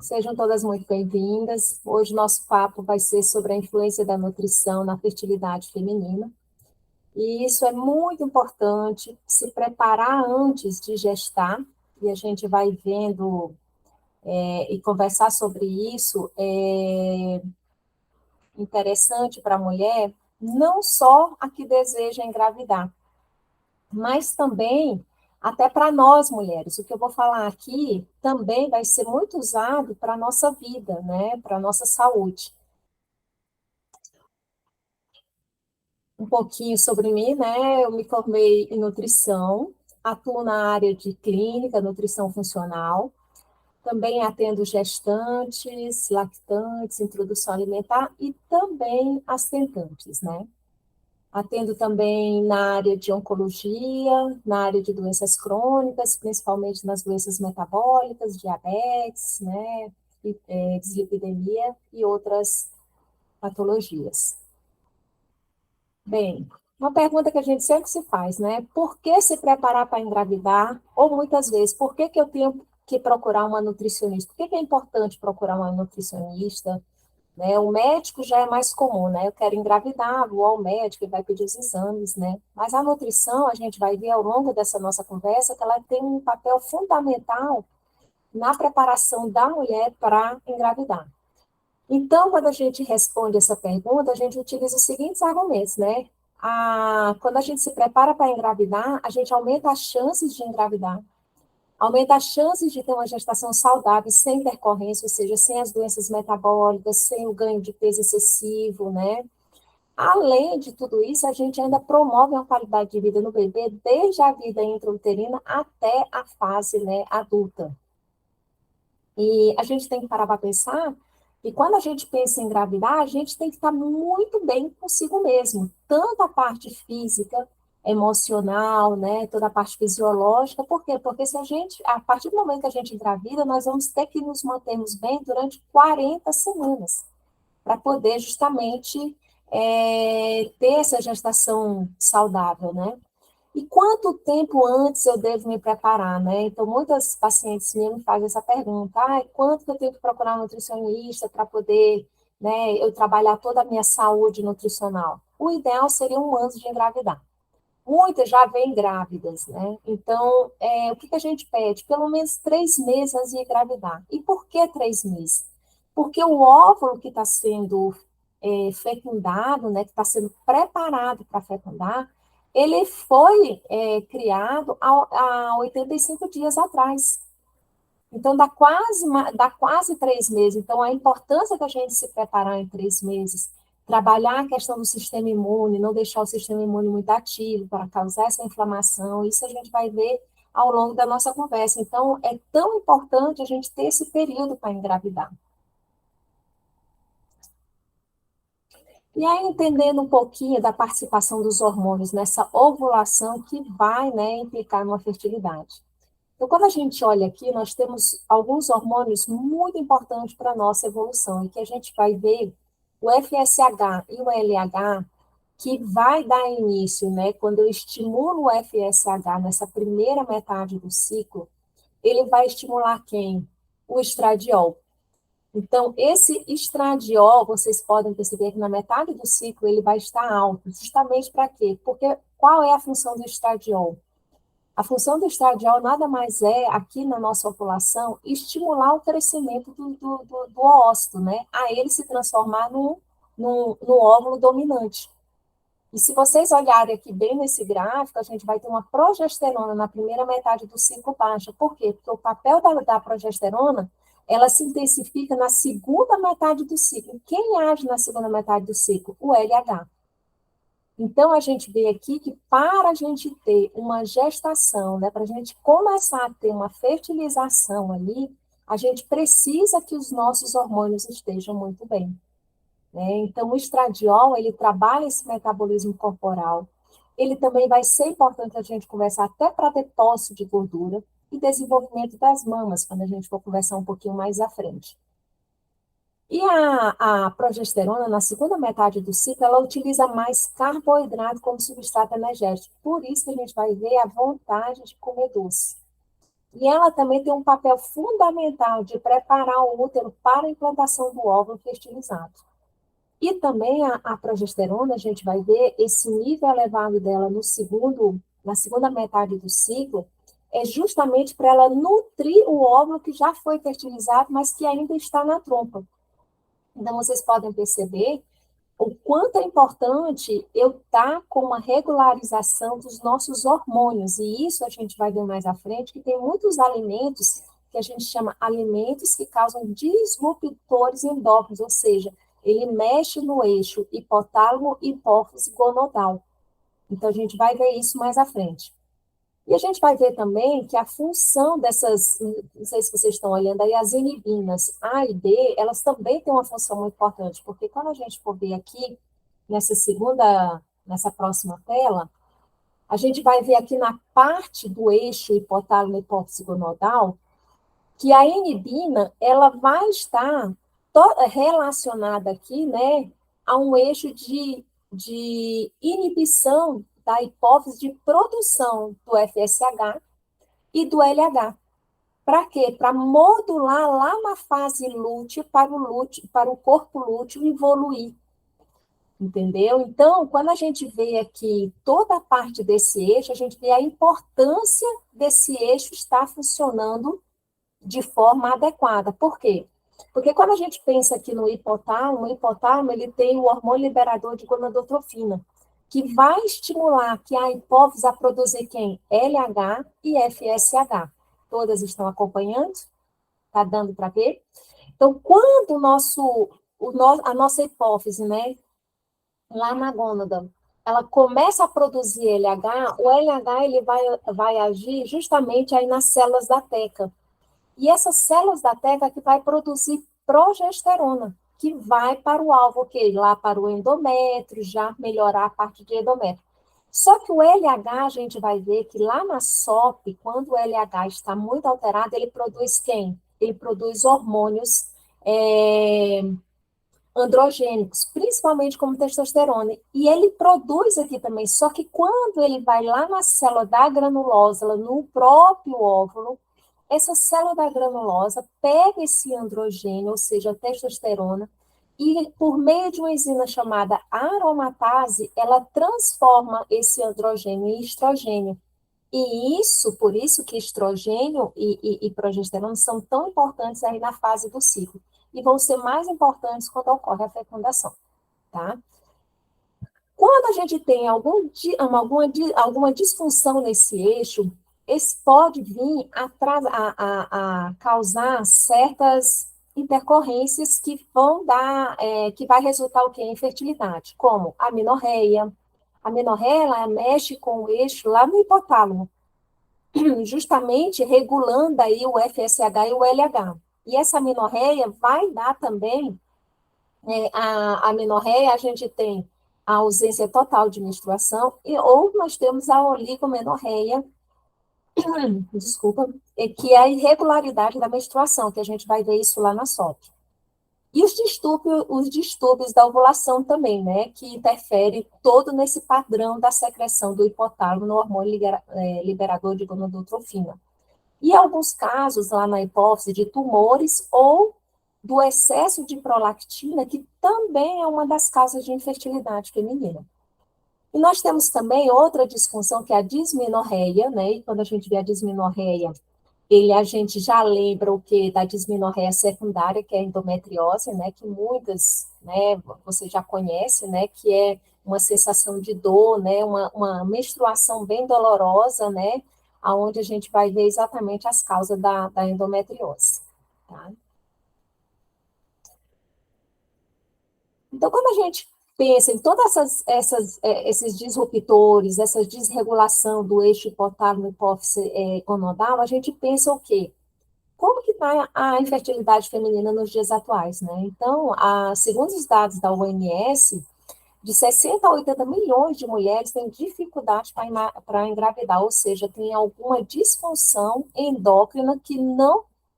Sejam todas muito bem-vindas. Hoje nosso papo vai ser sobre a influência da nutrição na fertilidade feminina. E isso é muito importante, se preparar antes de gestar, e a gente vai vendo e conversar sobre isso. É interessante para a mulher, não só a que deseja engravidar, mas também até para nós mulheres. O que eu vou falar aqui também vai ser muito usado para a nossa vida, né? Para a nossa saúde. Um pouquinho sobre mim, né? Eu me formei em nutrição, atuo na área de clínica, nutrição funcional. Também atendo gestantes, lactantes, introdução alimentar e também as tentantes, né? Atendo também na área de oncologia, na área de doenças crônicas, principalmente nas doenças metabólicas, diabetes, né, dislipidemia e outras patologias. Bem, uma pergunta que a gente sempre se faz, né? Por que se preparar para engravidar? Ou muitas vezes, por que que eu tenho que procurar uma nutricionista? Por que que é importante procurar uma nutricionista? Né? O médico já é mais comum, né? Eu quero engravidar, vou ao médico e vai pedir os exames, né? Mas a nutrição, a gente vai ver ao longo dessa nossa conversa que ela tem um papel fundamental na preparação da mulher para engravidar. Então, quando a gente responde essa pergunta, a gente utiliza os seguintes argumentos, né? Quando a gente se prepara para engravidar, a gente aumenta as chances de engravidar, aumenta as chances de ter uma gestação saudável, sem intercorrência, ou seja, sem as doenças metabólicas, sem o ganho de peso excessivo, né? Além de tudo isso, a gente ainda promove uma qualidade de vida no bebê, desde a vida intrauterina até a fase, né, adulta. E a gente tem que parar para pensar que quando a gente pensa em engravidar, a gente tem que estar muito bem consigo mesmo, tanto a parte física, emocional, né, toda a parte fisiológica. Por quê? Porque se a gente, a partir do momento que a gente engravida, nós vamos ter que nos mantermos bem durante 40 semanas, para poder justamente ter essa gestação saudável, né? E quanto tempo antes eu devo me preparar, né? Então, muitas pacientes minhas me fazem essa pergunta: quanto que eu tenho que procurar um nutricionista para poder, né, eu trabalhar toda a minha saúde nutricional? O ideal seria um ano de engravidar. Muitas já vêm grávidas, né? Então, o que que a gente pede? Pelo menos 3 meses antes de engravidar. E por que 3 meses? Porque o óvulo que está sendo fecundado, né, que está sendo preparado para fecundar, ele foi criado há 85 dias atrás. Então, dá quase 3 meses. Então, a importância da gente se preparar em 3 meses, trabalhar a questão do sistema imune, não deixar o sistema imune muito ativo para causar essa inflamação, isso a gente vai ver ao longo da nossa conversa. Então, é tão importante a gente ter esse período para engravidar. E aí, entendendo um pouquinho da participação dos hormônios nessa ovulação que vai, né, implicar numa fertilidade. Então, quando a gente olha aqui, nós temos alguns hormônios muito importantes para a nossa evolução, e que a gente vai ver o FSH e o LH, que vai dar início, né, quando eu estimulo o FSH nessa primeira metade do ciclo, ele vai estimular quem? O estradiol. Então, esse estradiol, vocês podem perceber que na metade do ciclo ele vai estar alto, justamente para quê? Porque qual é a função do estradiol? A função do estradiol nada mais é, aqui na nossa população, estimular o crescimento do óvulo, né? A ele se transformar no óvulo dominante. E se vocês olharem aqui bem nesse gráfico, a gente vai ter uma progesterona na primeira metade do ciclo baixa. Por quê? Porque o papel da progesterona, ela se intensifica na segunda metade do ciclo. Quem age na segunda metade do ciclo? O LH. Então, a gente vê aqui que para a gente ter uma gestação, né, para a gente começar a ter uma fertilização ali, a gente precisa que os nossos hormônios estejam muito bem, né? Então, o estradiol, ele trabalha esse metabolismo corporal. Ele também vai ser importante a gente conversar até para depósito de gordura e desenvolvimento das mamas, quando a gente for conversar um pouquinho mais à frente. E a progesterona, na segunda metade do ciclo, ela utiliza mais carboidrato como substrato energético. Por isso que a gente vai ver a vontade de comer doce. E ela também tem um papel fundamental de preparar o útero para a implantação do óvulo fertilizado. E também a progesterona, a gente vai ver esse nível elevado dela na segunda metade do ciclo, é justamente para ela nutrir o óvulo que já foi fertilizado, mas que ainda está na trompa. Então, vocês podem perceber o quanto é importante eu estar com uma regularização dos nossos hormônios. E isso a gente vai ver mais à frente, que tem muitos alimentos que a gente chama alimentos que causam disruptores endócrinos, ou seja, ele mexe no eixo hipotálamo, hipófise, gonadal. Então, a gente vai ver isso mais à frente. E a gente vai ver também que a função dessas, não sei se vocês estão olhando aí, as inibinas A e B, elas também têm uma função muito importante, porque quando a gente for ver aqui, nessa próxima tela, a gente vai ver aqui na parte do eixo hipotálamo hipófise gonadal, que a inibina, ela vai estar relacionada aqui, né, a um eixo de inibição da hipófise de produção do FSH e do LH. Para quê? Para modular lá na fase lúteo, para o corpo lúteo evoluir. Entendeu? Então, quando a gente vê aqui toda a parte desse eixo, a gente vê a importância desse eixo estar funcionando de forma adequada. Por quê? Porque quando a gente pensa aqui no hipotálamo, o hipotálamo ele tem o hormônio liberador de gonadotrofina, que vai estimular que a hipófise a produzir quem? LH e FSH. Todas estão acompanhando? Está dando para ver? Então, quando a nossa hipófise, né, lá na gônada, ela começa a produzir LH, o LH ele vai agir justamente aí nas células da teca. E essas células da teca que vai produzir progesterona, que vai para o alvo, ok, lá para o endométrio, já melhorar a parte de endométrio. Só que o LH, a gente vai ver que lá na SOP, quando o LH está muito alterado, ele produz quem? Ele produz hormônios androgênicos, principalmente como testosterona. E ele produz aqui também, só que quando ele vai lá na célula da granulosa, no próprio óvulo, essa célula da granulosa pega esse androgênio, ou seja, a testosterona, e por meio de uma enzima chamada aromatase, ela transforma esse androgênio em estrogênio. E isso, por isso que estrogênio e progesterona são tão importantes aí na fase do ciclo. E vão ser mais importantes quando ocorre a fecundação, tá? Quando a gente tem alguma disfunção nesse eixo, esse pode vir a causar certas intercorrências que vão dar, que vai resultar o quê? Infertilidade, como a menorreia. A menorreia, ela mexe com o eixo lá no hipotálamo, justamente regulando aí o FSH e o LH. E essa menorreia vai dar também, a menorreia, a gente tem a ausência total de menstruação, ou nós temos a oligomenorreia, desculpa, que é a irregularidade da menstruação, que a gente vai ver isso lá na SOP. E os distúrbios da ovulação também, né, que interfere todo nesse padrão da secreção do hipotálamo no hormônio liberador de gonadotrofina. E alguns casos lá na hipófise de tumores ou do excesso de prolactina, que também é uma das causas de infertilidade feminina. E nós temos também outra disfunção, que é a dismenorreia, né? E quando a gente vê a dismenorreia, a gente já lembra o que da dismenorreia secundária, que é a endometriose, né? Que muitas, né, você já conhece, né? Que é uma sensação de dor, né? Uma menstruação bem dolorosa, né? Aonde a gente vai ver exatamente as causas da endometriose, tá? Então, quando a gente pensa em todos esses disruptores, essa desregulação do eixo hipotálamo hipófise gonadal, a gente pensa o quê? Como que está a infertilidade feminina nos dias atuais, né? Então, segundo os dados da OMS, de 60 a 80 milhões de mulheres têm dificuldade para engravidar, ou seja, tem alguma disfunção endócrina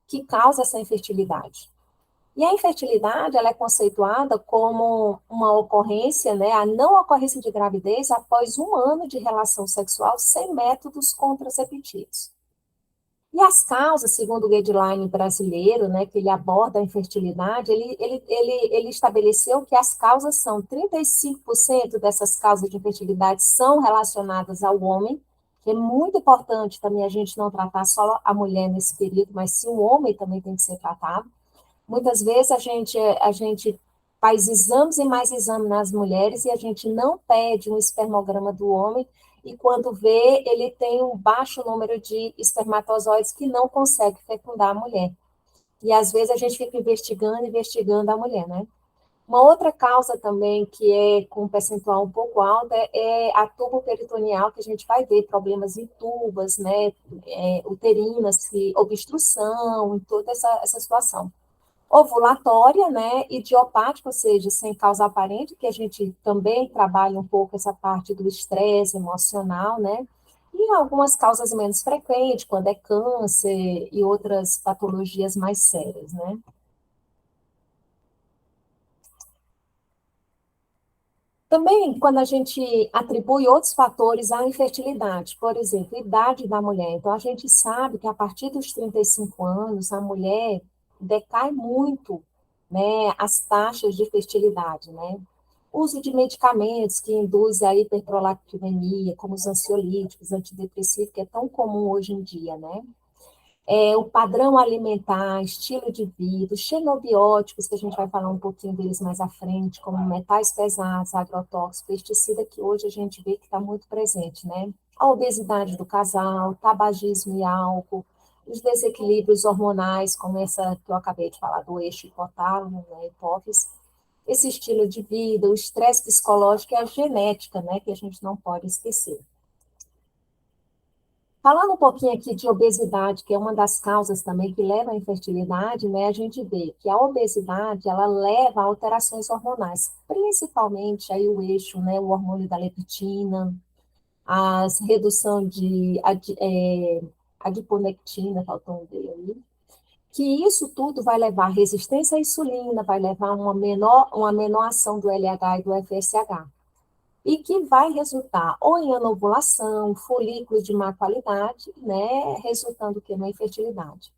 que causa essa infertilidade. E a infertilidade, ela é conceituada como uma ocorrência, né, a não ocorrência de gravidez após 1 ano de relação sexual sem métodos contraceptivos. E as causas, segundo o guideline brasileiro, né, que ele aborda a infertilidade, ele estabeleceu que as causas são 35% dessas causas de infertilidade são relacionadas ao homem, que é muito importante também a gente não tratar só a mulher nesse período, mas sim o homem também tem que ser tratado. Muitas vezes a gente faz exames e mais exames nas mulheres e a gente não pede um espermograma do homem e quando vê, ele tem um baixo número de espermatozoides que não consegue fecundar a mulher. E às vezes a gente fica investigando a mulher, né? Uma outra causa também que é com um percentual um pouco alto é a tuboperitoneal, que a gente vai ver problemas em tubas, né, uterinas, obstrução, toda essa situação ovulatória, né, idiopática, ou seja, sem causa aparente, que a gente também trabalha um pouco essa parte do estresse emocional, né, e algumas causas menos frequentes, quando é câncer e outras patologias mais sérias, né. Também, quando a gente atribui outros fatores à infertilidade, por exemplo, idade da mulher. Então, a gente sabe que a partir dos 35 anos, a mulher decai muito, né, as taxas de fertilidade, né? Uso de medicamentos que induzem a hiperprolactinemia, como os ansiolíticos, antidepressivos, que é tão comum hoje em dia, né? O padrão alimentar, estilo de vida, os xenobióticos, que a gente vai falar um pouquinho deles mais à frente, como metais pesados, agrotóxicos, pesticida, que hoje a gente vê que está muito presente, né? A obesidade do casal, tabagismo e álcool, os desequilíbrios hormonais, como essa que eu acabei de falar, do eixo hipotálamo, né, hipófise, esse estilo de vida, o estresse psicológico e a genética, né, que a gente não pode esquecer. Falando um pouquinho aqui de obesidade, que é uma das causas também que leva à infertilidade, né, a gente vê que a obesidade, ela leva a alterações hormonais, principalmente aí o eixo, né, o hormônio da leptina, a redução de adiponectina, faltou um D aí, que isso tudo vai levar à resistência à insulina, vai levar a uma menor ação do LH e do FSH e que vai resultar ou em anovulação, folículos de má qualidade, né, resultando que na infertilidade.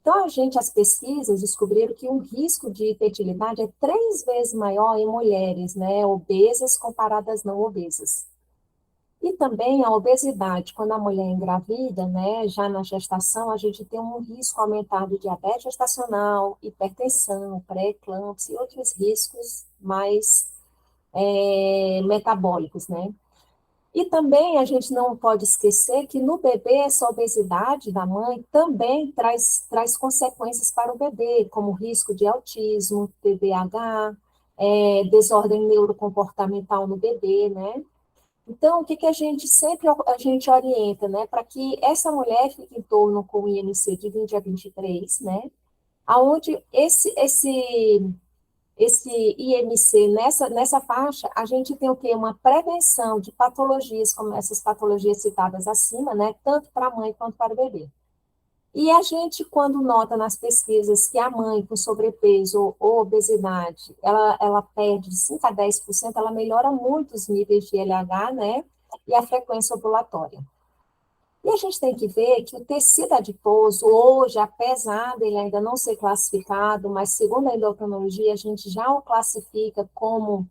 Então, as pesquisas descobriram que o risco de infertilidade é 3 vezes maior em mulheres, né, obesas comparadas não obesas. E também a obesidade, quando a mulher engravida, né, já na gestação, a gente tem um risco aumentado de diabetes gestacional, hipertensão, pré-eclâmpsia e outros riscos mais metabólicos, né? E também a gente não pode esquecer que no bebê essa obesidade da mãe também traz consequências para o bebê, como risco de autismo, TDAH, desordem neurocomportamental no bebê, né? Então, o que, que a gente sempre a gente orienta, né? Para que essa mulher fique em torno com o IMC de 20 a 23, né? Aonde esse IMC, nessa faixa, a gente tem o quê? Uma prevenção de patologias, como essas patologias citadas acima, né? Tanto para a mãe quanto para o bebê. E a gente, quando nota nas pesquisas que a mãe com sobrepeso ou obesidade, ela perde de 5 a 10%, ela melhora muito os níveis de LH, né? E a frequência ovulatória. E a gente tem que ver que o tecido adiposo, hoje, apesar dele ainda não ser classificado, mas segundo a endocrinologia, a gente já o classifica como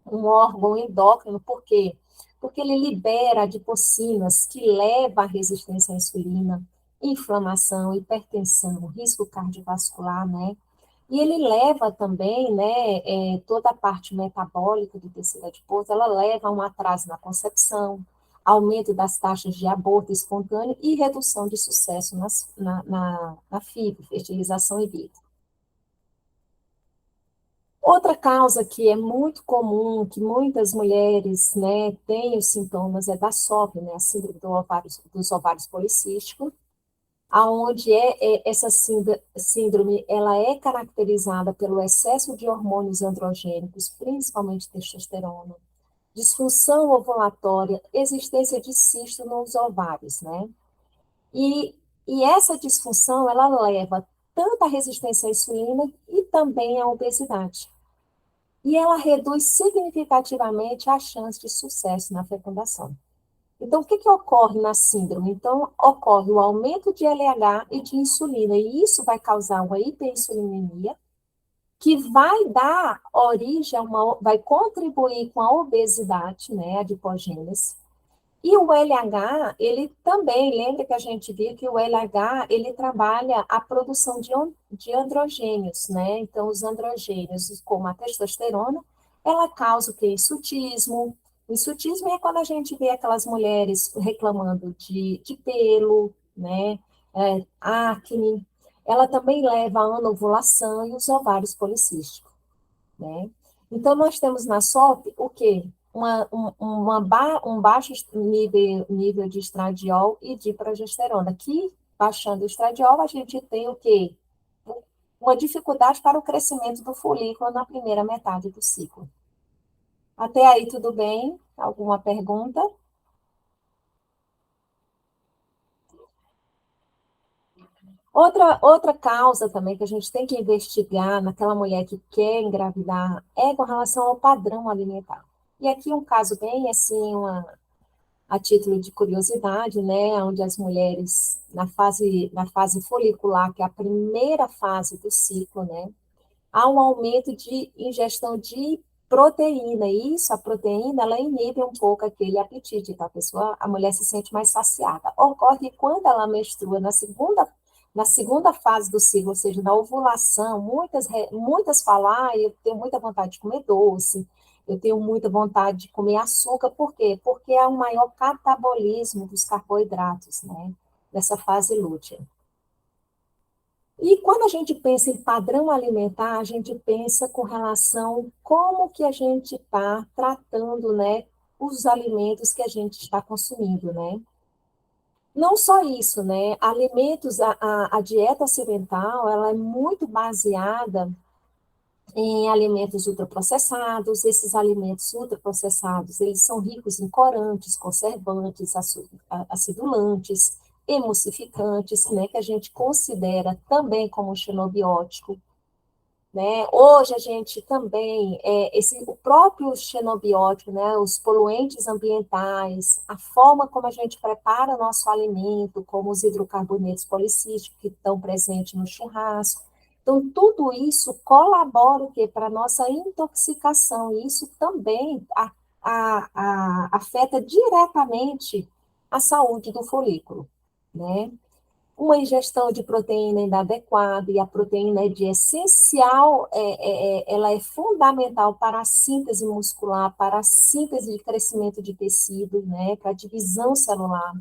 um órgão endócrino, por quê? Porque ele libera adipocinas que levam à resistência à insulina, inflamação, hipertensão, risco cardiovascular, né? E ele leva também, né, toda a parte metabólica do tecido adiposo, ela leva a um atraso na concepção, aumento das taxas de aborto espontâneo e redução de sucesso na FIV, fertilização in vitro. Outra causa que é muito comum, que muitas mulheres, né, têm os sintomas, é da SOP, né, a síndrome dos ovários policísticos, aonde essa síndrome, ela é caracterizada pelo excesso de hormônios androgênicos, principalmente testosterona, disfunção ovulatória, existência de cisto nos ovários, né? E, e essa disfunção, ela leva tanto à resistência à insulina e também à obesidade. E ela reduz significativamente a chance de sucesso na fecundação. Então, o que, que ocorre na síndrome? Então, ocorre o aumento de LH e de insulina, e isso vai causar uma hiperinsulinemia, que vai dar origem a vai contribuir com a obesidade, né, a adipogênese. E o LH, ele também, lembra que a gente viu que o LH, ele trabalha a produção de androgênios, né? Então, os androgênios, como a testosterona, ela causa o quê? Insutismo. O insutismo é quando a gente vê aquelas mulheres reclamando de pelo, né? Acne. Ela também leva à anovulação e os ovários policísticos, né? Então, nós temos na SOP o quê? Um baixo nível de estradiol e de progesterona, que, baixando o estradiol, a gente tem o quê? Uma dificuldade para o crescimento do folículo na primeira metade do ciclo. Até aí, tudo bem? Alguma pergunta? Outra causa também que a gente tem que investigar naquela mulher que quer engravidar é com relação ao padrão alimentar. E aqui um caso bem assim, a título de curiosidade, né, onde as mulheres na fase folicular, que é a primeira fase do ciclo, né, há um aumento de ingestão de proteína. E isso, a proteína, ela inibe um pouco aquele apetite, tá, pessoa? A mulher se sente mais saciada. Ocorre que quando ela menstrua na segunda fase do ciclo, ou seja, na ovulação, muitas falam, eu tenho muita vontade de comer doce, eu tenho muita vontade de comer açúcar, por quê? Porque é um maior catabolismo dos carboidratos, né, nessa fase lútea. E quando a gente pensa em padrão alimentar, a gente pensa com relação como que a gente está tratando, né, os alimentos que a gente está consumindo, né? Não só isso, né? Alimentos, a dieta ocidental, ela é muito baseada em alimentos ultraprocessados. Esses alimentos ultraprocessados, eles são ricos em corantes, conservantes, acidulantes, emulsificantes, né, que a gente considera também como xenobiótico, né? Hoje a gente também, o próprio xenobiótico, né, os poluentes ambientais, a forma como a gente prepara nosso alimento, como os hidrocarbonetos policísticos que estão presentes no churrasco. Então, tudo isso colabora para a nossa intoxicação, e isso também afeta diretamente a saúde do folículo, né? Uma ingestão de proteína inadequada, e a proteína é de essencial, ela é fundamental para a síntese muscular, para a síntese de crescimento de tecido, né, para a divisão celular.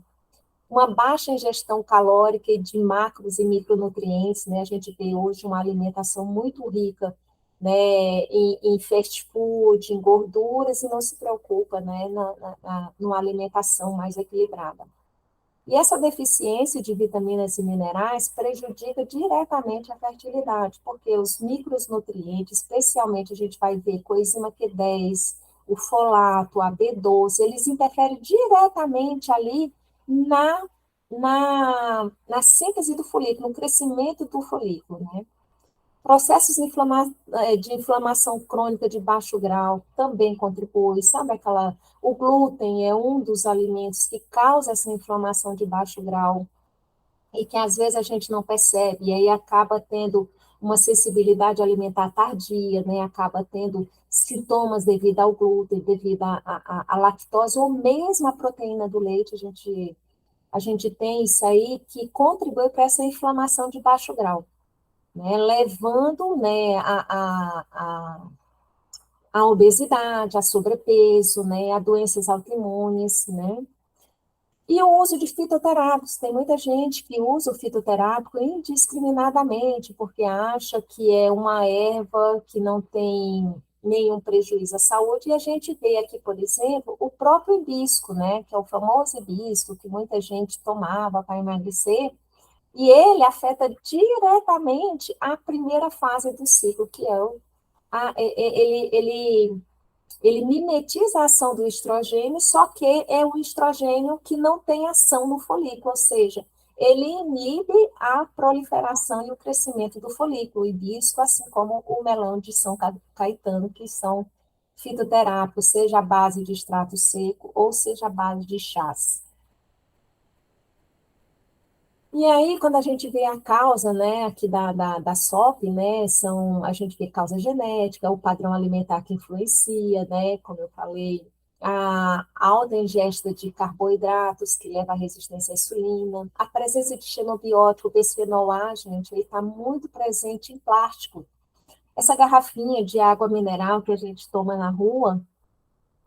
Uma baixa ingestão calórica e de macros e micronutrientes, né, a gente vê hoje uma alimentação muito rica, né, em fast food, em gorduras, e não se preocupa, né, numa alimentação mais equilibrada. E essa deficiência de vitaminas e minerais prejudica diretamente a fertilidade, porque os micronutrientes, especialmente a gente vai ver coenzima Q10, o folato, a B12, eles interferem diretamente ali na síntese do folículo, no crescimento do folículo, né? Processos de inflamação crônica de baixo grau também contribuem. Sabe aquela. O glúten é um dos alimentos que causa essa inflamação de baixo grau e que às vezes a gente não percebe, e aí acaba tendo uma sensibilidade alimentar tardia, né? Acaba tendo sintomas devido ao glúten, devido à lactose, ou mesmo a proteína do leite, a gente tem isso aí que contribui para essa inflamação de baixo grau, né, levando, né, a obesidade, a sobrepeso, né, a doenças autoimunes, né, e o uso de fitoterápicos. Tem muita gente que usa o fitoterápico indiscriminadamente, porque acha que é uma erva que não tem nenhum prejuízo à saúde, e a gente vê aqui, por exemplo, o próprio hibisco, né, que é o famoso hibisco que muita gente tomava para emagrecer, e ele afeta diretamente a primeira fase do ciclo, que é ele mimetiza a ação do estrogênio, só que é um estrogênio que não tem ação no folículo, ou seja, ele inibe a proliferação e o crescimento do folículo, e isso assim como o melão de São Caetano, que são fitoterápicos, seja à base de extrato seco ou seja à base de chás. E aí, quando a gente vê a causa, né, aqui da SOP, né, a gente vê causa genética, o padrão alimentar que influencia, né, como eu falei, a alta ingesta de carboidratos, que leva à resistência à insulina, a presença de xenobiótico, bisfenol A, gente, ele está muito presente em plástico. Essa garrafinha de água mineral que a gente toma na rua,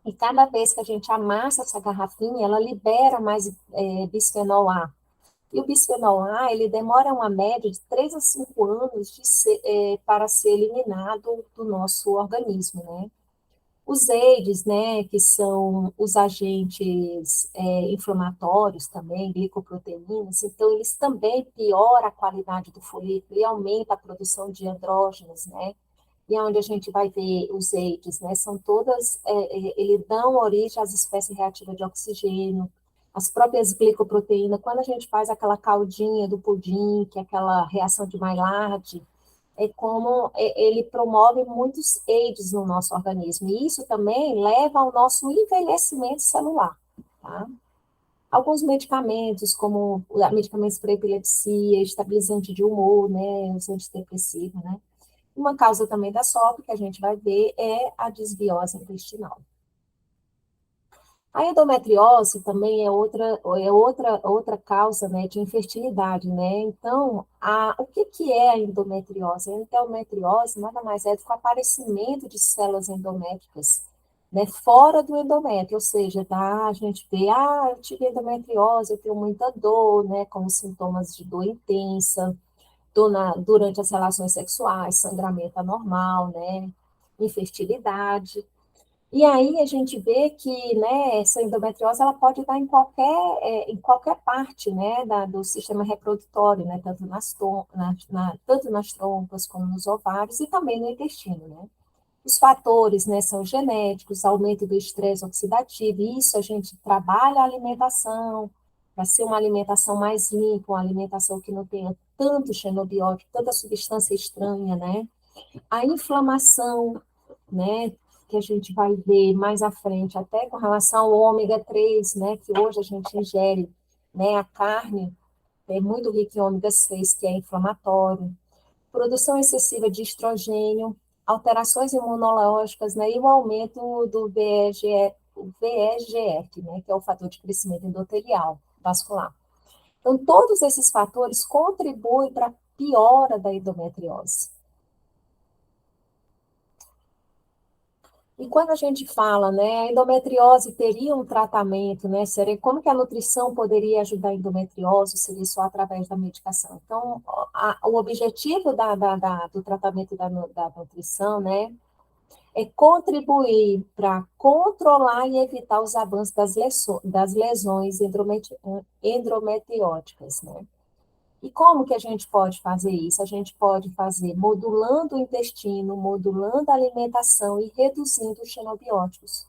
e cada vez que a gente amassa essa garrafinha, ela libera mais bisfenol A. E o bisfenol A, ele demora uma média de 3 a 5 anos para ser eliminado do nosso organismo, né? Os AIDS, né, que são os agentes inflamatórios também, glicoproteínas, então eles também pioram a qualidade do folículo e aumenta a produção de andrógenos, né? E é onde a gente vai ver os AIDS, né? São todas, eles dão origem às espécies reativas de oxigênio, as próprias glicoproteínas. Quando a gente faz aquela caldinha do pudim, que é aquela reação de Maillard, é como ele promove muitos AIDS no nosso organismo. E isso também leva ao nosso envelhecimento celular, tá? Alguns medicamentos, como medicamentos para epilepsia, estabilizante de humor, né, os antidepressivos, né? Uma causa também da SOP que a gente vai ver é a desbiose intestinal. A endometriose também é outra causa, né, de infertilidade, né? Então, o que é a endometriose? A endometriose nada mais é do que o aparecimento de células endométricas, né, fora do endométrio, ou seja, a gente vê, eu tive endometriose, eu tenho muita dor, né, com sintomas de dor intensa, durante as relações sexuais, sangramento anormal, né, infertilidade. E aí a gente vê que, né, essa endometriose ela pode estar em qualquer parte, né, do sistema reprodutório, né, tanto nas trompas como nos ovários e também no intestino, né. Os fatores, né, são genéticos, aumento do estresse oxidativo, e isso a gente trabalha a alimentação, para ser uma alimentação mais limpa, uma alimentação que não tenha tanto xenobiótico, tanta substância estranha, né? A inflamação, né, que a gente vai ver mais à frente, até com relação ao ômega 3, né, que hoje a gente ingere, né, a carne é muito rica em ômega 6, que é inflamatório, produção excessiva de estrogênio, alterações imunológicas, né, e o aumento do VEGF, né, que é o fator de crescimento endotelial vascular. Então, todos esses fatores contribuem para a piora da endometriose. E quando a gente fala, né, a endometriose teria um tratamento, né, como que a nutrição poderia ajudar a endometriose, seria só através da medicação. Então, o objetivo do tratamento da nutrição, né, é contribuir para controlar e evitar os avanços das lesões endometrióticas, né. E como que a gente pode fazer isso? A gente pode fazer modulando o intestino, modulando a alimentação e reduzindo os xenobióticos.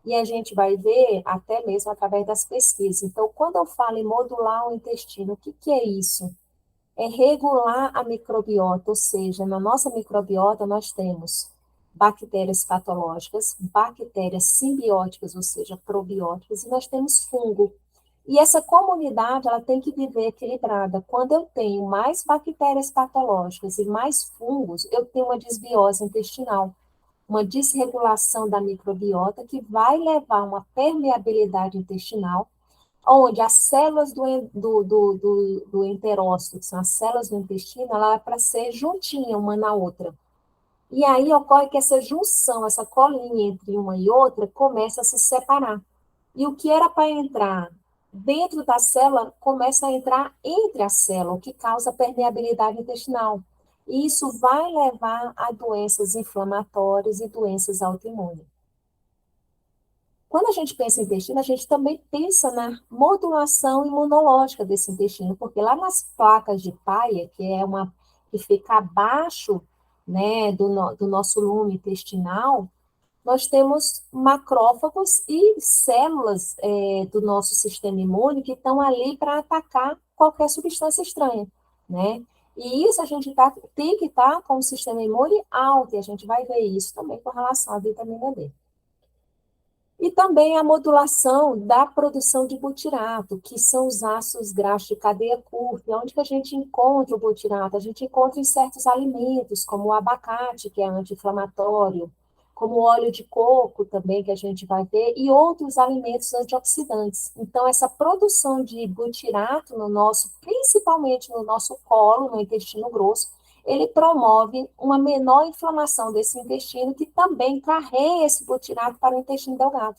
E a gente vai ver até mesmo através das pesquisas. Então, quando eu falo em modular o intestino, o que é isso? É regular a microbiota, ou seja, na nossa microbiota nós temos bactérias patológicas, bactérias simbióticas, ou seja, probióticas, e nós temos fungo. E essa comunidade ela tem que viver equilibrada. Quando eu tenho mais bactérias patológicas e mais fungos, eu tenho uma desbiose intestinal, uma desregulação da microbiota que vai levar a uma permeabilidade intestinal, onde as células do enterócito, que são as células do intestino, ela é para ser juntinha uma na outra. E aí ocorre que essa junção, essa colinha entre uma e outra, começa a se separar. E o que era para entrar dentro da célula, começa a entrar entre a célula, o que causa permeabilidade intestinal. E isso vai levar a doenças inflamatórias e doenças autoimunes. Quando a gente pensa em intestino, a gente também pensa na modulação imunológica desse intestino, porque lá nas placas de Peyer, que fica abaixo, né, do nosso lume intestinal, nós temos macrófagos e células do nosso sistema imune que estão ali para atacar qualquer substância estranha, né? E isso a gente tem que estar com o sistema imune alto, e a gente vai ver isso também com relação à vitamina D. E também a modulação da produção de butirato, que são os ácidos graxos de cadeia curta. Onde que a gente encontra o butirato? A gente encontra em certos alimentos, como o abacate, que é anti-inflamatório, como o óleo de coco também, que a gente vai ver, e outros alimentos antioxidantes. Então, essa produção de butirato no nosso, principalmente no nosso colo, no intestino grosso, ele promove uma menor inflamação desse intestino, que também carrega esse butirato para o intestino delgado,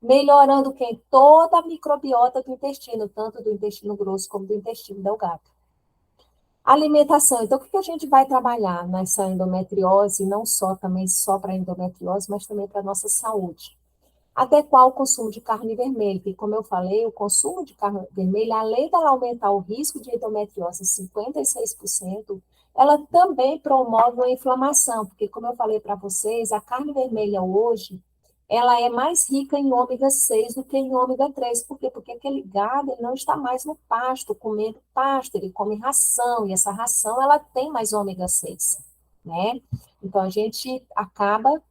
melhorando quem? Toda a microbiota do intestino, tanto do intestino grosso como do intestino delgado. Alimentação. Então, o que a gente vai trabalhar nessa endometriose, não só também só para endometriose, mas também para a nossa saúde? Adequar o consumo de carne vermelha, que, como eu falei, o consumo de carne vermelha, além dela aumentar o risco de endometriose em 56%, ela também promove uma inflamação, porque, como eu falei para vocês, a carne vermelha hoje, ela é mais rica em ômega 6 do que em ômega 3. Por quê? Porque aquele gado ele não está mais no pasto, comendo pasto, ele come ração, e essa ração ela tem mais ômega 6, né? Então, a gente acaba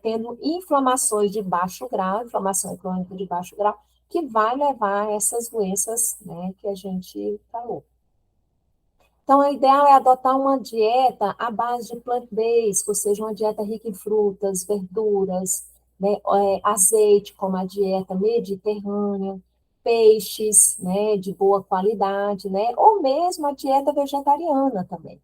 tendo inflamações de baixo grau, inflamação crônica de baixo grau, que vai levar a essas doenças, né, que a gente falou. Então, o ideal é adotar uma dieta à base de plant-based, ou seja, uma dieta rica em frutas, verduras, né, azeite, como a dieta mediterrânea, peixes, né, de boa qualidade, né, ou mesmo a dieta vegetariana também.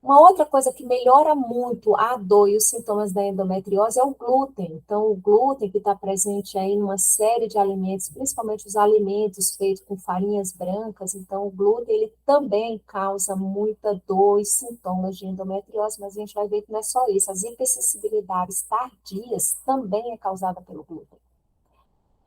Uma outra coisa que melhora muito a dor e os sintomas da endometriose é o glúten. Então, o glúten que está presente aí numa série de alimentos, principalmente os alimentos feitos com farinhas brancas, então o glúten ele também causa muita dor e sintomas de endometriose, mas a gente vai ver que não é só isso, as hipersensibilidades tardias também é causada pelo glúten.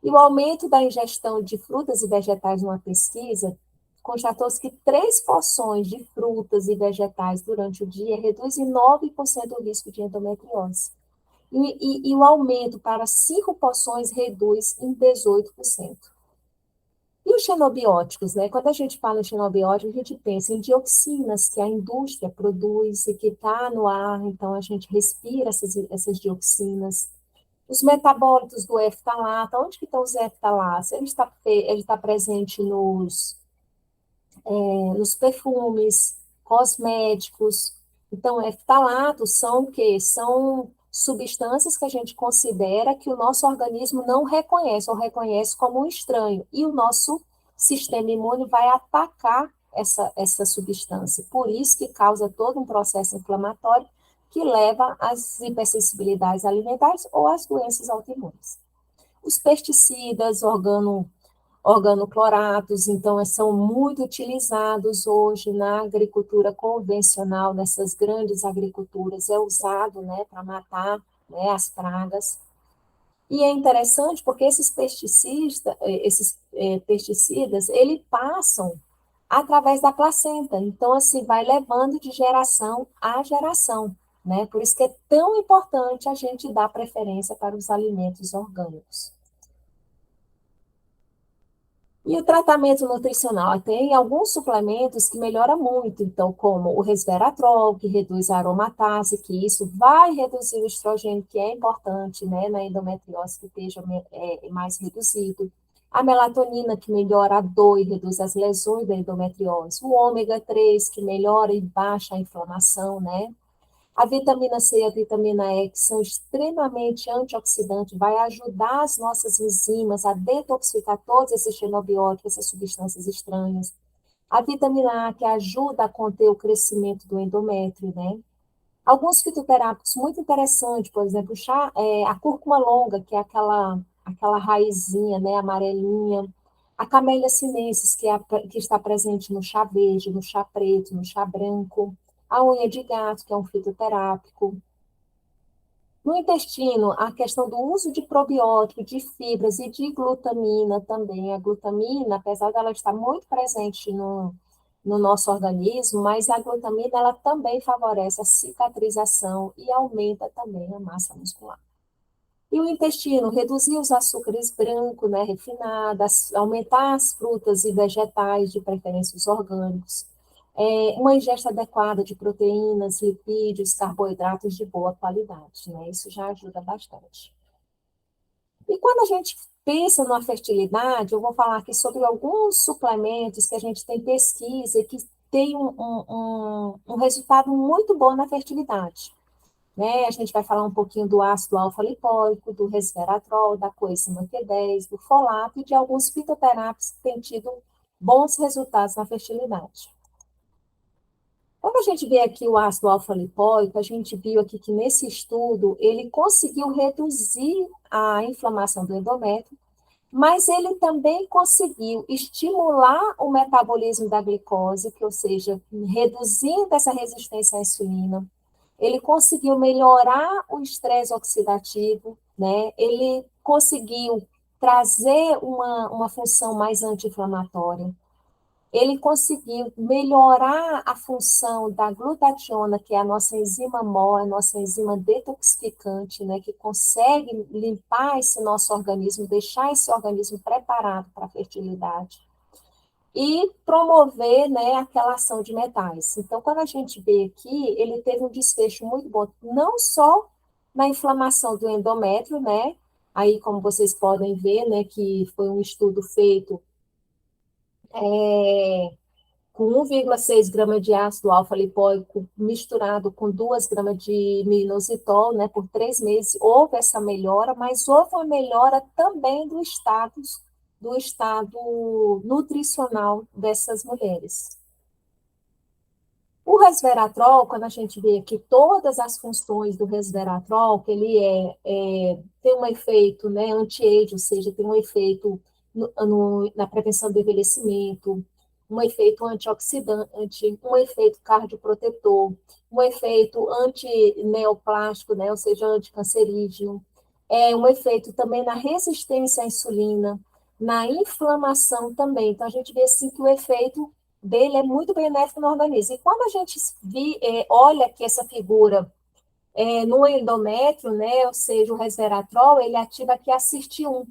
E o aumento da ingestão de frutas e vegetais numa pesquisa constatou-se que 3 porções de frutas e vegetais durante o dia reduzem 9% o risco de endometriose. E o aumento para 5 porções reduz em 18%. E os xenobióticos, né? Quando a gente fala em xenobióticos, a gente pensa em dioxinas que a indústria produz e que está no ar, então a gente respira essas dioxinas. Os metabólitos do eftalato, onde que estão os eftalatos? Ele está presente nos perfumes, cosméticos. Então, eftalatos são o quê? São substâncias que a gente considera que o nosso organismo não reconhece, ou reconhece como um estranho. E o nosso sistema imune vai atacar essa substância. Por isso que causa todo um processo inflamatório que leva às hipersensibilidades alimentares ou às doenças autoimunes. Os pesticidas, organocloratos, então, são muito utilizados hoje na agricultura convencional, nessas grandes agriculturas, é usado, né, para matar, né, as pragas. E é interessante porque esses pesticidas, eles passam através da placenta, então, assim, vai levando de geração a geração, né? Por isso que é tão importante a gente dar preferência para os alimentos orgânicos. E o tratamento nutricional tem alguns suplementos que melhoram muito, então, como o resveratrol, que reduz a aromatase, que isso vai reduzir o estrogênio, que é importante, né, na endometriose, que esteja mais reduzido. A melatonina, que melhora a dor e reduz as lesões da endometriose. O ômega 3, que melhora e baixa a inflamação, né? A vitamina C e a vitamina E, que são extremamente antioxidantes, vai ajudar as nossas enzimas a detoxificar todos esses xenobióticos, essas substâncias estranhas. A vitamina A, que ajuda a conter o crescimento do endométrio, né? Alguns fitoterápicos muito interessantes, por exemplo, a cúrcuma longa, que é aquela raizinha, né, amarelinha. A camélia sinensis, que está presente no chá verde, no chá preto, no chá branco. A unha de gato, que é um fitoterápico. No intestino, a questão do uso de probiótico, de fibras e de glutamina também. A glutamina, apesar dela estar muito presente no nosso organismo, mas a glutamina ela também favorece a cicatrização e aumenta também a massa muscular. E o intestino, reduzir os açúcares brancos, né, refinados, aumentar as frutas e vegetais, de preferência os orgânicos. uma ingesta adequada de proteínas, lipídios, carboidratos de boa qualidade, né? Isso já ajuda bastante. E quando a gente pensa na fertilidade, eu vou falar aqui sobre alguns suplementos que a gente tem pesquisa e que tem um resultado muito bom na fertilidade. Né? A gente vai falar um pouquinho do ácido alfa-lipoico, do resveratrol, da coenzima Q10, do folato e de alguns fitoterápicos que têm tido bons resultados na fertilidade. Quando a gente vê aqui o ácido alfa-lipoico, a gente viu aqui que nesse estudo ele conseguiu reduzir a inflamação do endométrio, mas ele também conseguiu estimular o metabolismo da glicose, que, ou seja, reduzindo essa resistência à insulina. Ele conseguiu melhorar o estresse oxidativo, né? Ele conseguiu trazer uma função mais anti-inflamatória. Ele conseguiu melhorar a função da glutationa, que é a nossa enzima MOL, a nossa enzima detoxificante, né, que consegue limpar esse nosso organismo, deixar esse organismo preparado para a fertilidade e promover, né, aquela ação de metais. Então, quando a gente vê aqui, ele teve um desfecho muito bom, não só na inflamação do endométrio, né, aí como vocês podem ver, né, que foi um estudo feito com 1,6 gramas de ácido alfa-lipoico misturado com 2 gramas de minoxidil, né, por 3 meses, houve essa melhora, mas houve uma melhora também do estado nutricional dessas mulheres. O resveratrol, quando a gente vê aqui todas as funções do resveratrol, que ele tem um efeito, né, anti-age, ou seja, tem um efeito na prevenção do envelhecimento, um efeito antioxidante, um efeito cardioprotetor, um efeito antineoplástico, né, ou seja, anticancerígeno, um efeito também na resistência à insulina, na inflamação também. Então, a gente vê assim que o efeito dele é muito benéfico no organismo. E quando a gente olha aqui essa figura no endométrio, né, ou seja, o resveratrol, ele ativa aqui a CIRT1.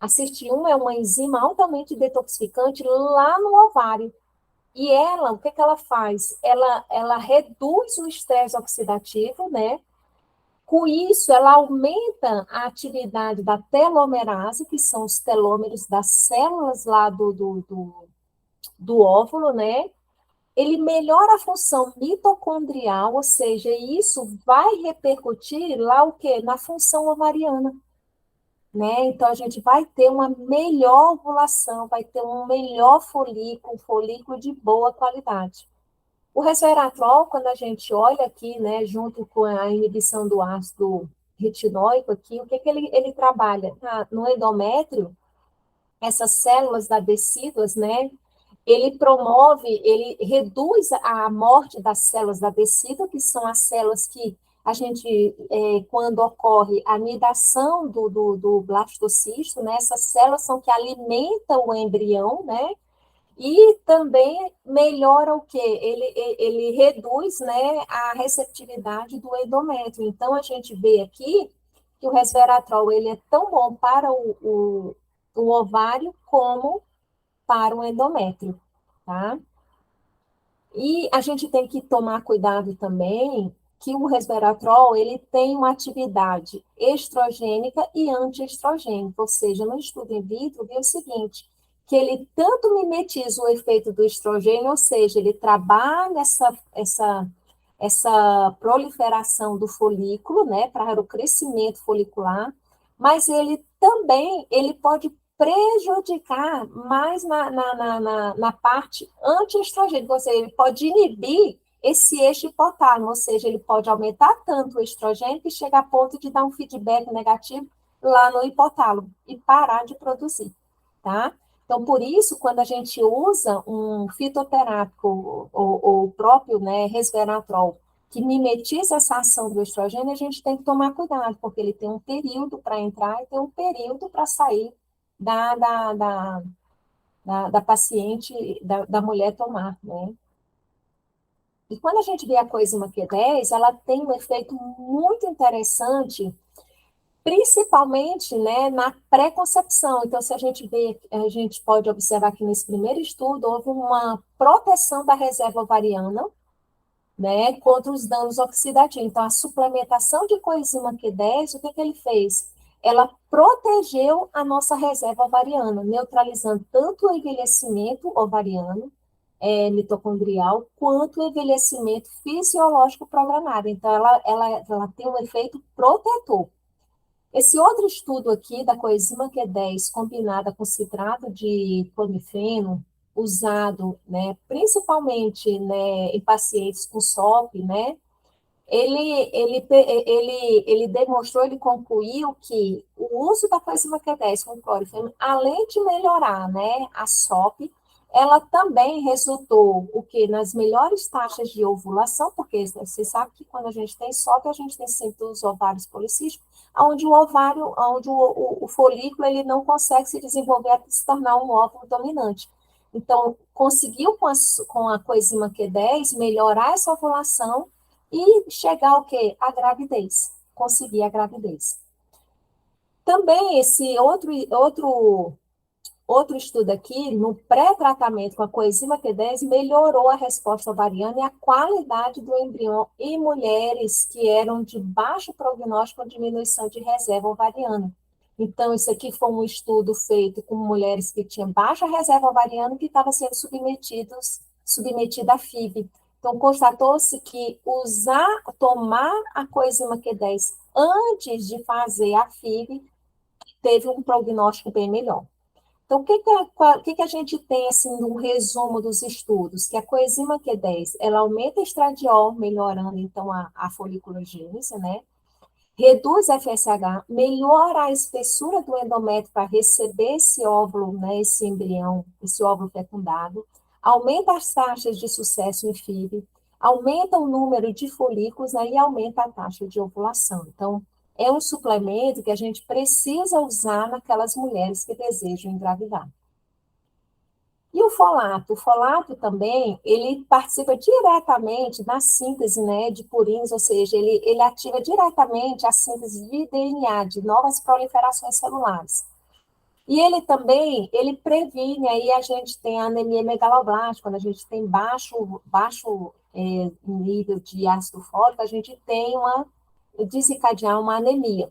A CIRT1 é uma enzima altamente detoxificante lá no ovário. E ela, o que ela faz? Ela reduz o estresse oxidativo, né? Com isso, ela aumenta a atividade da telomerase, que são os telômeros das células lá do óvulo, né? Ele melhora a função mitocondrial, ou seja, isso vai repercutir lá o quê? Na função ovariana, né? Então a gente vai ter uma melhor ovulação, vai ter um melhor folículo, um folículo de boa qualidade. O resveratrol, quando a gente olha aqui, né, junto com a inibição do ácido retinóico aqui, o que ele trabalha? No endométrio, essas células da né, ele reduz a morte das células da vesícula, que são as células que a gente, quando ocorre a anidação do blastocisto, né, essas células são que alimentam o embrião, né, e também melhora o quê? Ele reduz, né, a receptividade do endométrio. Então, a gente vê aqui que o resveratrol ele é tão bom para o ovário como para o endométrio, tá? E a gente tem que tomar cuidado também que o resveratrol, ele tem uma atividade estrogênica e antiestrogênica, ou seja, no estudo in vitro, viu o seguinte, que ele tanto mimetiza o efeito do estrogênio, ou seja, ele trabalha essa proliferação do folículo, né, para o crescimento folicular, mas ele também, ele pode prejudicar mais na parte antiestrogênica, ou seja, ele pode inibir esse eixo hipotálamo, ou seja, ele pode aumentar tanto o estrogênio que chega a ponto de dar um feedback negativo lá no hipotálamo e parar de produzir, tá? Então, por isso, quando a gente usa um fitoterápico ou o próprio, né, resveratrol, que mimetiza essa ação do estrogênio, a gente tem que tomar cuidado, porque ele tem um período para entrar e tem um período para sair da, da, da, da paciente, da mulher tomar, né? E quando a gente vê a coenzima Q10, ela tem um efeito muito interessante principalmente, né, na pré-concepção. Então, se a gente vê, a gente pode observar que nesse primeiro estudo houve uma proteção da reserva ovariana, né, contra os danos oxidativos. Então, a suplementação de coenzima Q10, o que ele fez? Ela protegeu a nossa reserva ovariana, neutralizando tanto o envelhecimento ovariano, mitocondrial, quanto o envelhecimento fisiológico programado. Então, ela tem um efeito protetor. Esse outro estudo aqui da coenzima Q10 combinada com citrato de clomifeno, usado, né, principalmente, né, em pacientes com SOP, né, ele demonstrou, ele concluiu que o uso da coenzima Q10 com clorifeno, além de melhorar, né, a SOP, ela também resultou o que nas melhores taxas de ovulação, porque você sabe que quando a gente tem SOP, a gente tem sempre os ovários policísticos, onde o ovário, onde o folículo ele não consegue se desenvolver até se tornar um óvulo dominante. Então, conseguiu com a coenzima Q10 melhorar essa ovulação e chegar ao quê? A gravidez, conseguir a gravidez. Também esse outro estudo aqui, no pré-tratamento com a coenzima Q10, melhorou a resposta ovariana e a qualidade do embrião em mulheres que eram de baixo prognóstico com diminuição de reserva ovariana. Então, isso aqui foi um estudo feito com mulheres que tinham baixa reserva ovariana e que estavam sendo submetidas à FIV. Então, constatou-se que tomar a coenzima Q10 antes de fazer a FIV teve um prognóstico bem melhor. Então, o que a gente tem, assim, no resumo dos estudos? Que a coenzima Q10, ela aumenta o estradiol, melhorando, então, a foliculogênese, né? Reduz a FSH, melhora a espessura do endométrio para receber esse óvulo, né, esse embrião, esse óvulo fecundado, aumenta as taxas de sucesso em FIV, aumenta o número de folículos, né, e aumenta a taxa de ovulação. Então, é um suplemento que a gente precisa usar naquelas mulheres que desejam engravidar. E o folato também, ele participa diretamente da síntese, né, de purins, ou seja, ele ativa diretamente a síntese de DNA, de novas proliferações celulares. E ele também, ele previne, aí a gente tem a anemia megaloblástica, quando a gente tem baixo nível de ácido fólico, a gente tem desencadear uma anemia.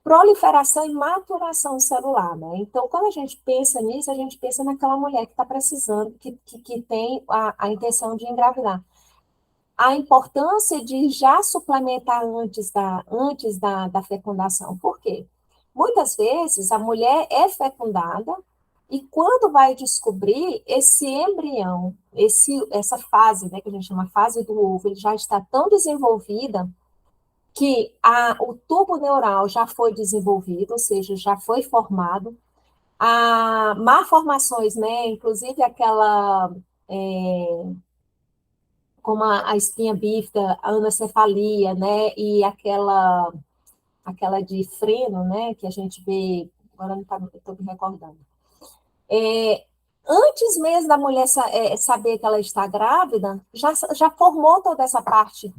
Proliferação e maturação celular, né? Então, quando a gente pensa nisso, a gente pensa naquela mulher que está precisando, que tem a intenção de engravidar. A importância de já suplementar antes da fecundação. Por quê? Muitas vezes a mulher é fecundada e quando vai descobrir esse embrião, essa fase, né, que a gente chama fase do ovo, ele já está tão desenvolvida que o tubo neural já foi desenvolvido, ou seja, já foi formado. A malformações, né, inclusive aquela, como a espinha bífida, a anencefalia, né, e aquela de freno, né, que a gente vê, agora não estou me recordando. Antes mesmo da mulher saber que ela está grávida, já formou toda essa parte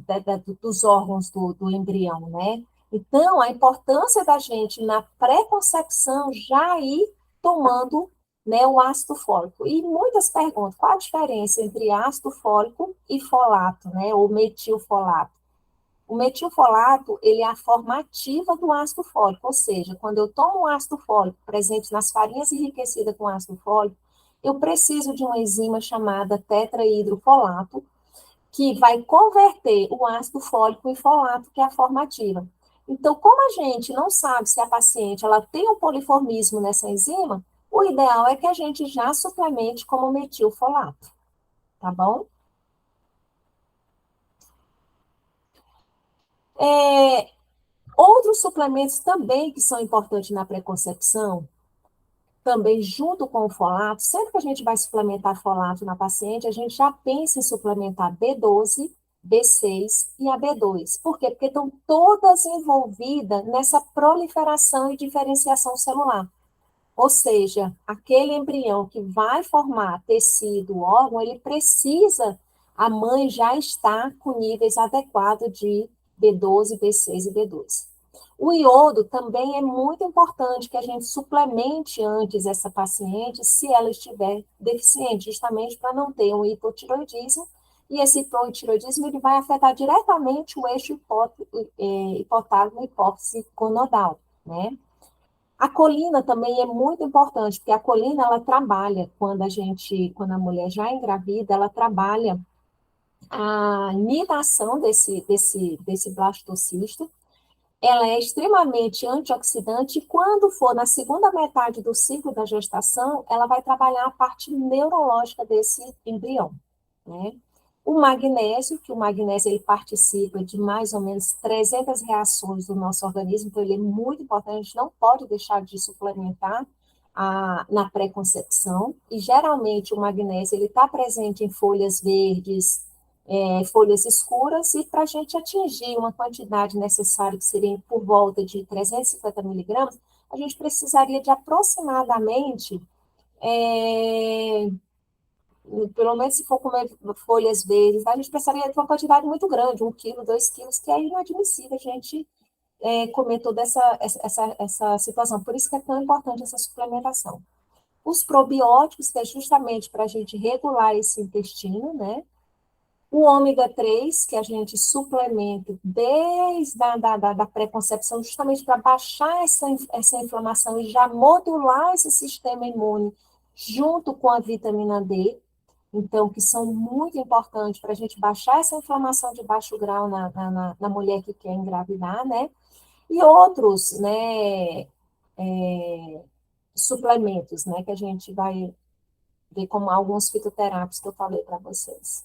dos órgãos do embrião, né? Então, a importância da gente, na pré-concepção, já ir tomando, né, o ácido fólico. E muitas perguntam, qual a diferença entre ácido fólico e folato, né, ou metilfolato? O metilfolato, ele é a forma ativa do ácido fólico, ou seja, quando eu tomo um ácido fólico presente nas farinhas enriquecidas com ácido fólico, eu preciso de uma enzima chamada tetrahidrofolato, que vai converter o ácido fólico em folato, que é a forma ativa. Então, como a gente não sabe se a paciente ela tem um poliformismo nessa enzima, o ideal é que a gente já suplemente como metilfolato, tá bom? Outros suplementos também que são importantes na preconcepção, também junto com o folato, sempre que a gente vai suplementar folato na paciente, a gente já pensa em suplementar B12, B6 e a B2. Por quê? Porque estão todas envolvidas nessa proliferação e diferenciação celular. Ou seja, aquele embrião que vai formar tecido, órgão, ele precisa, a mãe já está com níveis adequados de B12, B6 e B2. O iodo também é muito importante que a gente suplemente antes essa paciente, se ela estiver deficiente, justamente para não ter um hipotiroidismo, e esse hipotiroidismo ele vai afetar diretamente o eixo hipotálamo e hipófise conodal, né? A colina também é muito importante, porque a colina ela trabalha quando a mulher já engravida, ela trabalha a inidação desse blastocisto. Ela é extremamente antioxidante e quando for na segunda metade do ciclo da gestação, ela vai trabalhar a parte neurológica desse embrião, né? O magnésio, que o magnésio ele participa de mais ou menos 300 reações do nosso organismo, então ele é muito importante, a gente não pode deixar de suplementar na pré-concepção, e geralmente o magnésio ele está presente em folhas verdes, folhas escuras, e para a gente atingir uma quantidade necessária, que seria por volta de 350 miligramas, a gente precisaria de aproximadamente é, pelo menos se for comer folhas verdes, a gente precisaria de uma quantidade muito grande, 1 quilo, 2 quilos, que é inadmissível a gente comer toda essa situação. Por isso que é tão importante essa suplementação. Os probióticos, que é justamente para a gente regular esse intestino, né? O ômega 3 que a gente suplementa desde da pré-concepção, justamente para baixar essa inflamação e já modular esse sistema imune junto com a vitamina D, então, que são muito importantes para a gente baixar essa inflamação de baixo grau na mulher que quer engravidar, né? E outros, né, suplementos, né, que a gente vai ver como alguns fitoterápicos que eu falei para vocês.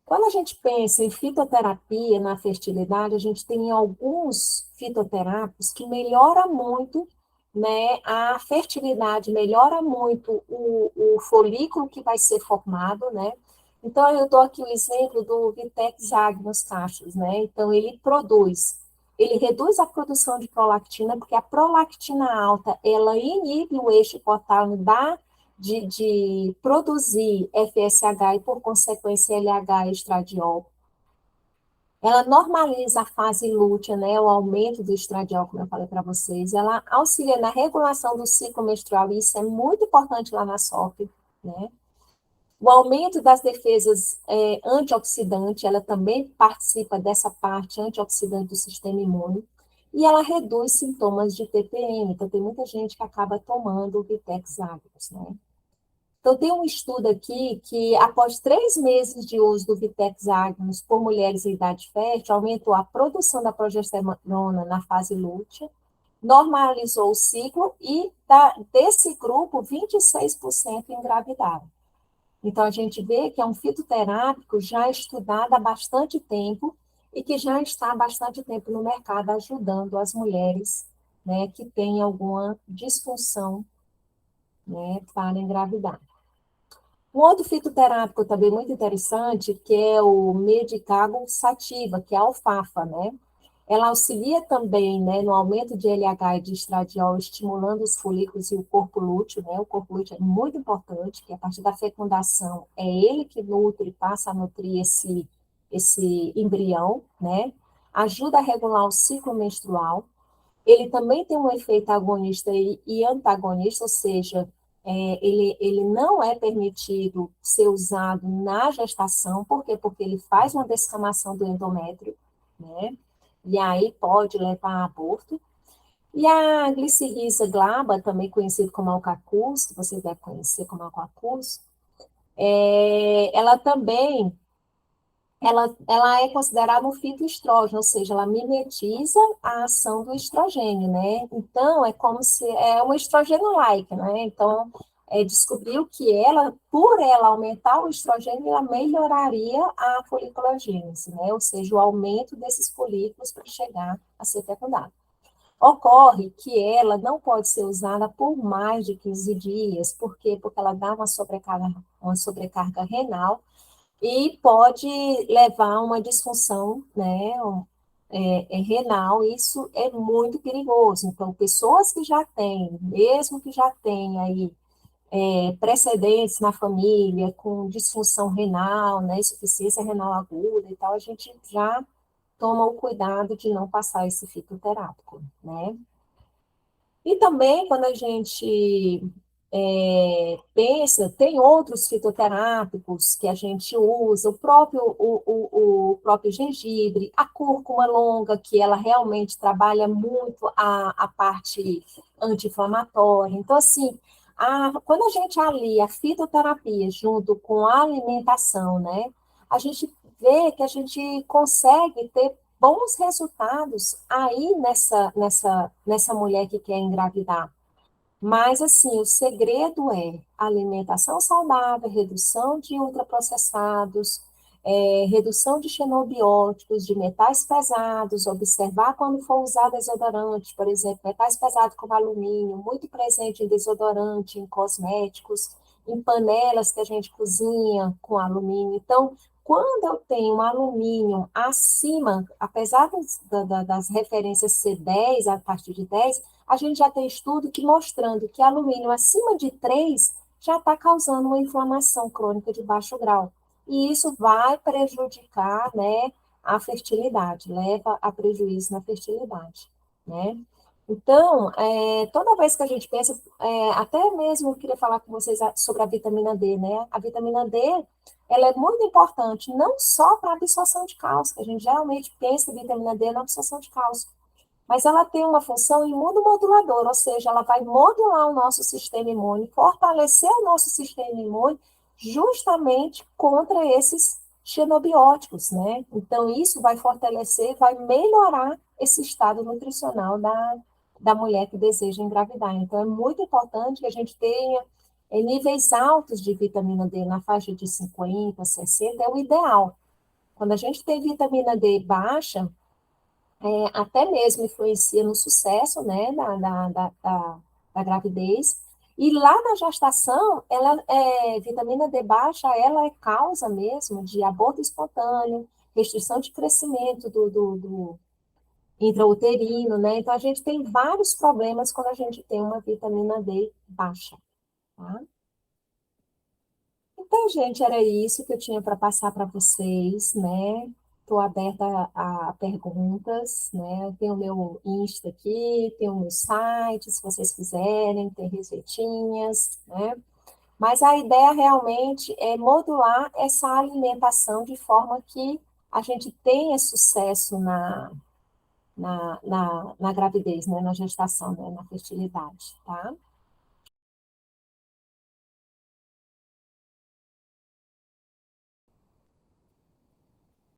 Quando a gente pensa em fitoterapia na fertilidade, a gente tem alguns fitoterápicos que melhoram muito, né, a fertilidade, melhora muito o folículo que vai ser formado, né? Então, eu dou aqui o exemplo do Vitex agnus cachos, né? Então, ele reduz a produção de prolactina, porque a prolactina alta, ela inibe o eixo hipotálamo de produzir FSH e, por consequência, LH e estradiol. Ela normaliza a fase lútea, né, o aumento do estradiol, como eu falei para vocês. Ela auxilia na regulação do ciclo menstrual, e isso é muito importante lá na SOP, né? O aumento das defesas antioxidantes, ela também participa dessa parte antioxidante do sistema imune, e ela reduz sintomas de TPM. Então, tem muita gente que acaba tomando o Vitex Agros, né? Então, tem um estudo aqui que, após 3 meses de uso do Vitex Agnus por mulheres em idade fértil, aumentou a produção da progesterona na fase lútea, normalizou o ciclo e, desse grupo, 26% engravidaram. Então, a gente vê que é um fitoterápico já estudado há bastante tempo e que já está há bastante tempo no mercado ajudando as mulheres, né, que têm alguma disfunção, né, para engravidar. Um outro fitoterápico também muito interessante, que é o Medicago sativa, que é a alfafa, né? Ela auxilia também, né, no aumento de LH e de estradiol, estimulando os folículos e o corpo lúteo, né? O corpo lúteo é muito importante, que a partir da fecundação é ele que nutre, passa a nutrir esse embrião, né? Ajuda a regular o ciclo menstrual. Ele também tem um efeito agonista e antagonista, ou seja, ele não é permitido ser usado na gestação, por quê? Porque ele faz uma descamação do endométrio, né? E aí pode levar a aborto. E a glicirrisa glaba, também conhecido como alcacuz, que você deve conhecer como alcacuz, ela também ela é considerada um fitoestrógeno, ou seja, ela mimetiza a ação do estrogênio, né? Então, é como se é um estrogênio-like, né? Então, descobriu que por ela aumentar o estrogênio, ela melhoraria a foliculogênese, né? Ou seja, o aumento desses folículos para chegar a ser fecundado. Ocorre que ela não pode ser usada por mais de 15 dias, por quê? Porque ela dá uma sobrecarga renal, e pode levar a uma disfunção, né, renal. Isso é muito perigoso. Então, pessoas que já têm, mesmo que já têm aí precedentes na família, com disfunção renal, né, insuficiência renal aguda e tal, a gente já toma o cuidado de não passar esse fitoterápico, né? E também, quando a gente pensa, tem outros fitoterápicos que a gente usa, o próprio gengibre, a cúrcuma longa, que ela realmente trabalha muito a parte anti-inflamatória. Então, assim, quando a gente alia a fitoterapia junto com a alimentação, né, a gente vê que a gente consegue ter bons resultados aí nessa mulher que quer engravidar. Mas, assim, o segredo é alimentação saudável, redução de ultraprocessados, redução de xenobióticos, de metais pesados, observar quando for usar desodorante, por exemplo, metais pesados como alumínio, muito presente em desodorante, em cosméticos, em panelas que a gente cozinha com alumínio. Então, quando eu tenho alumínio acima, apesar das referências ser 10, a partir de 10, a gente já tem estudo que mostrando que alumínio acima de 3 já está causando uma inflamação crônica de baixo grau. E isso vai prejudicar, né, a fertilidade, leva a prejuízo na fertilidade, né? Então, toda vez que a gente pensa, até mesmo eu queria falar com vocês sobre a vitamina D, né? A vitamina D, ela é muito importante, não só para a absorção de cálcio, que a gente geralmente pensa em vitamina D na absorção de cálcio, mas ela tem uma função imunomoduladora, ou seja, ela vai modular o nosso sistema imune, fortalecer o nosso sistema imune justamente contra esses xenobióticos, né? Então, isso vai fortalecer, vai melhorar esse estado nutricional da mulher que deseja engravidar. Então, é muito importante que a gente tenha níveis altos de vitamina D na faixa de 50, 60, é o ideal. Quando a gente tem vitamina D baixa, até mesmo influencia no sucesso, né, da gravidez. E lá na gestação, vitamina D baixa, ela é causa mesmo de aborto espontâneo, restrição de crescimento do intrauterino, né? Então, a gente tem vários problemas quando a gente tem uma vitamina D baixa, tá? Então, gente, era isso que eu tinha para passar para vocês, né? Estou aberta a perguntas, né? Tem o meu Insta aqui, tem o meu site, se vocês quiserem, tem receitinhas, né? Mas a ideia realmente é modular essa alimentação de forma que a gente tenha sucesso na gravidez, né? Na gestação, né? Na fertilidade, tá?